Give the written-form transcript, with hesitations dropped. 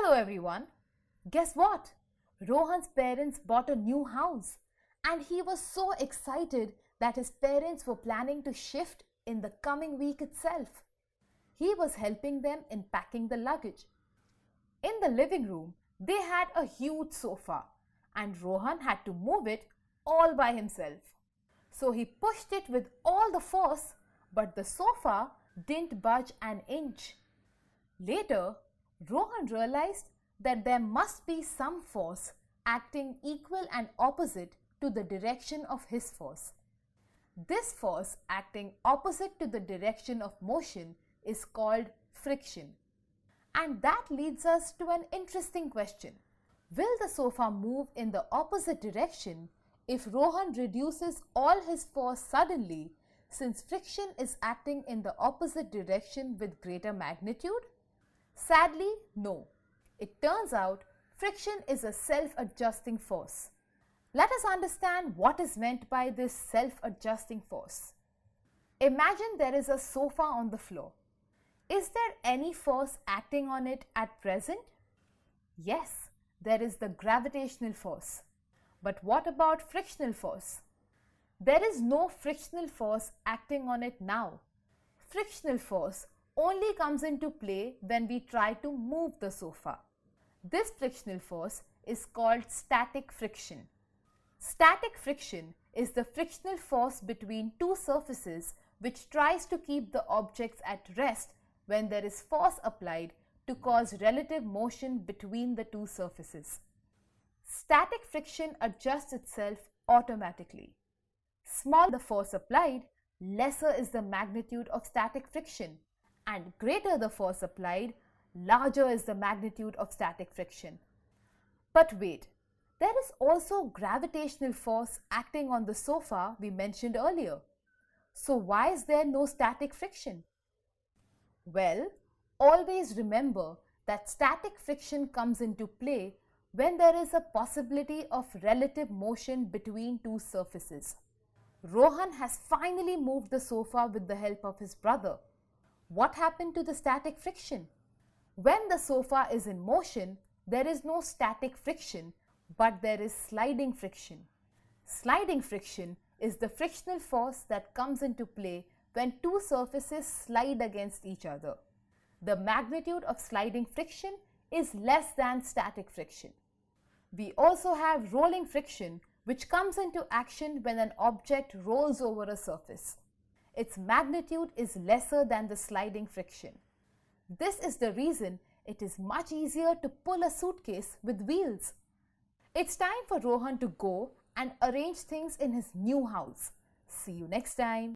Hello everyone. Guess what? Rohan's parents bought a new house and he was so excited that his parents were planning to shift in the coming week itself. He was helping them in packing the luggage. In the living room, they had a huge sofa and Rohan had to move it all by himself. So he pushed it with all the force, but the sofa didn't budge an inch. Later, Rohan realized that there must be some force acting equal and opposite to the direction of his force. This force acting opposite to the direction of motion is called friction. And that leads us to an interesting question. Will the sofa move in the opposite direction if Rohan reduces all his force suddenly, since friction is acting in the opposite direction with greater magnitude? Sadly, no. It turns out friction is a self-adjusting force. Let us understand what is meant by this self-adjusting force. Imagine there is a sofa on the floor. Is there any force acting on it at present? Yes, there is the gravitational force. But what about frictional force? There is no frictional force acting on it now. Frictional force only comes into play when we try to move the sofa. This frictional force is called static friction. Static friction is the frictional force between two surfaces which tries to keep the objects at rest when there is force applied to cause relative motion between the two surfaces. Static friction adjusts itself automatically. Smaller the force applied, lesser is the magnitude of static friction, and greater the force applied, larger is the magnitude of static friction. But wait, there is also gravitational force acting on the sofa we mentioned earlier. So why is there no static friction? Well, always remember that static friction comes into play when there is a possibility of relative motion between two surfaces. Rohan has finally moved the sofa with the help of his brother. What happened to the static friction? When the sofa is in motion, there is no static friction, but there is sliding friction. Sliding friction is the frictional force that comes into play when two surfaces slide against each other. The magnitude of sliding friction is less than static friction. We also have rolling friction, which comes into action when an object rolls over a surface. Its magnitude is lesser than the sliding friction. This is the reason it is much easier to pull a suitcase with wheels. It's time for Rohan to go and arrange things in his new house. See you next time.